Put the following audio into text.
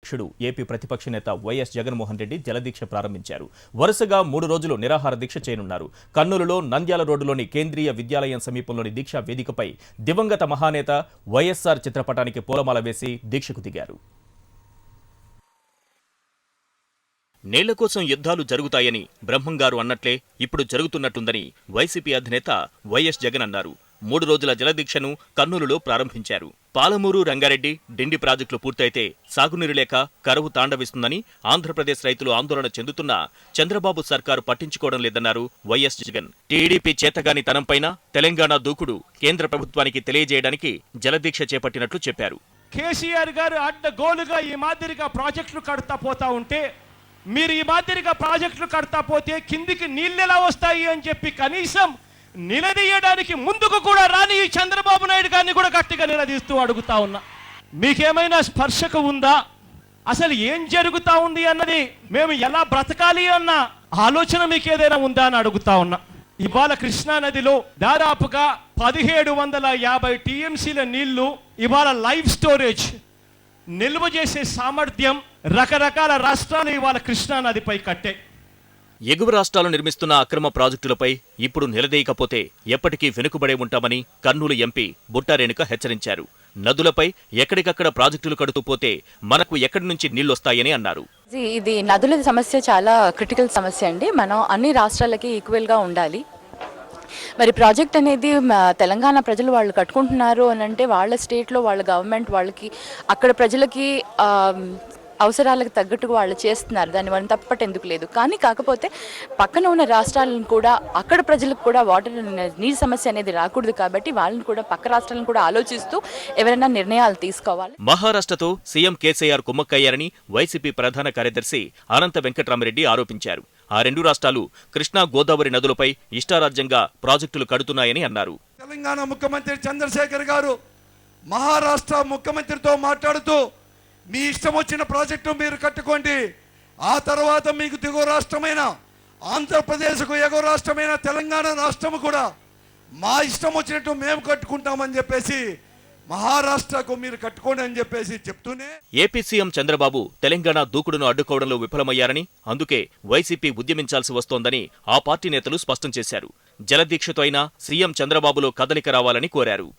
అధ్యక్షుడు ఏపీ ప్రతిపక్ష నేత వైఎస్ జగన్మోహన్ రెడ్డి జలదీక్ష ప్రారంభించారు. వరుసగా 3 రోజులు నిరాహార దీక్ష చేయనున్నారు. కర్నూలులో నంద్యాల రోడ్డులోని కేంద్రీయ విద్యాలయం సమీపంలోని దీక్షా వేదికపై దివంగత మహానేత వైఎస్ఆర్ చిత్రపటానికి పూలమాల వేసి దీక్షకు దిగారు. నీళ్ల కోసం యుద్ధాలు జరుగుతాయని బ్రహ్మంగారు అన్నట్లే ఇప్పుడు జరుగుతున్నట్టుందని వైసీపీ అధినేత వైఎస్ జగన్ అన్నారు. 3 రోజుల జలదీక్షను కర్నూలులో ప్రారంభించారు. పాలమూరు, రంగారెడ్డి, డిండి ప్రాజెక్టులు పూర్తయితే సాగునీరు లేక కరువు తాండవిస్తుందని ఆంధ్రప్రదేశ్ రైతులు ఆందోళన చెందుతున్నా చంద్రబాబు సర్కారు పట్టించుకోవడం లేదన్నారు వైఎస్ జగన్. టీడీపీ చేతగాని తనంపైన తెలంగాణ దూకుడు కేంద్ర ప్రభుత్వానికి తెలియజేయడానికి జలదీక్ష చేపట్టినట్లు చెప్పారు. కేసీఆర్ గారు అడ్డగోలుగా ఈ మాదిరిగా ప్రాజెక్టులు కడతా పోతా ఉంటే, మీరు ఈ మాదిరిగా ప్రాజెక్టులు కడతా పోతే కిందికి నీళ్ళు ఎలా వస్తాయి అని చెప్పి కనీసం నిలదీయడానికి ముందుకు కూడా రాని ఈ చంద్రబాబు నాయుడు గారిని కూడా గట్టిగా నిలదీస్తూ అడుగుతా ఉన్నా, మీకేమైనా స్పర్శక ఉందా? అసలు ఏం జరుగుతా ఉంది అన్నది, మేము ఎలా బ్రతకాలి అన్న ఆలోచన మీకు ఏదైనా ఉందా అని అడుగుతా ఉన్నా. ఇవాళ కృష్ణా నదిలో దాదాపుగా 1750 టీఎంసీల నీళ్లు ఇవాళ లైవ్ స్టోరేజ్ నిల్వ చేసే సామర్థ్యం రకరకాల రాష్ట్రాలు ఇవాళ కృష్ణా నదిపై కట్టే. ఎగువ రాష్ట్రాలు నిర్మిస్తున్న అక్రమ ప్రాజెక్టులపై ఇప్పుడు నిలదీయకపోతే ఎప్పటికీ వెనుకబడే ఉంటామని కర్నూలు ఎంపీ బుట్టా రేణుక హెచ్చరించారు. నదులపై ఎక్కడికక్కడ ప్రాజెక్టులు కడుతూ పోతే మనకు ఎక్కడి నుంచి నీళ్లొస్తాయని అన్నారు. ఇది నదుల సమస్య చాలా క్రిటికల్ సమస్య అండి. మనం అన్ని రాష్ట్రాలకి ఈక్వల్గా ఉండాలి. మరి ప్రాజెక్ట్ అనేది తెలంగాణ ప్రజలు వాళ్ళు కట్టుకుంటున్నారు అని అంటే వాళ్ళ స్టేట్లో వాళ్ళ గవర్నమెంట్ వాళ్ళకి అక్కడ ప్రజలకి అవసరాలకు తగ్గట్టుగా వాళ్ళు చేస్తున్నారు. దాన్ని మనం తప్పటి ఎందుకు లేదు. కానీ కాకపోతే పక్కన ఉన్న రాష్ట్రాలను కూడా అక్కడ ప్రజలకు కూడా నీటి సమస్య అనేది రాకూడదు. కాబట్టి వాళ్ళని కూడా పక్క రాష్ట్రాలను కూడా ఆలోచిస్తూ ఎవరైనా నిర్ణయాలు తీసుకోవాలి. మహారాష్ట్రతో సీఎం కేసీఆర్ కుమ్మక్కయ్యారని వైసీపీ ప్రధాన కార్యదర్శి అనంత వెంకట్రామరెడ్డి ఆరోపించారు. ఆ 2 రాష్ట్రాలు కృష్ణా, గోదావరి నదులపై ఇష్టారాజ్యంగా ప్రాజెక్టులు కడుతున్నాయని అన్నారు. తెలంగాణ ముఖ్యమంత్రి చంద్రశేఖర్ గారు మహారాష్ట్ర ముఖ్యమంత్రితో మాట్లాడుతూ, మీ ఇష్టం వచ్చిన ప్రాజెక్టు మీరు కట్టుకోండి, ఆ తర్వాత మీకు దిగువ రాష్ట్రమైన ఆంధ్రప్రదేశ్కు ఎగువ రాష్ట్రమైన తెలంగాణ రాష్ట్రము కూడా మా ఇష్టం వచ్చినట్టు మేము కట్టుకుంటామని చెప్పేసి మహారాష్ట్రకు మీరు కట్టుకోండి అని చెప్పేసి చెప్తూనే ఏపీ సీఎం చంద్రబాబు తెలంగాణ దూకుడును అడ్డుకోవడంలో విఫలమయ్యారని, అందుకే వైసీపీ ఉద్యమించాల్సి వస్తోందని ఆ పార్టీ నేతలు స్పష్టం చేశారు. జలదీక్షతో అయినా సీఎం చంద్రబాబులో కదలిక రావాలని కోరారు.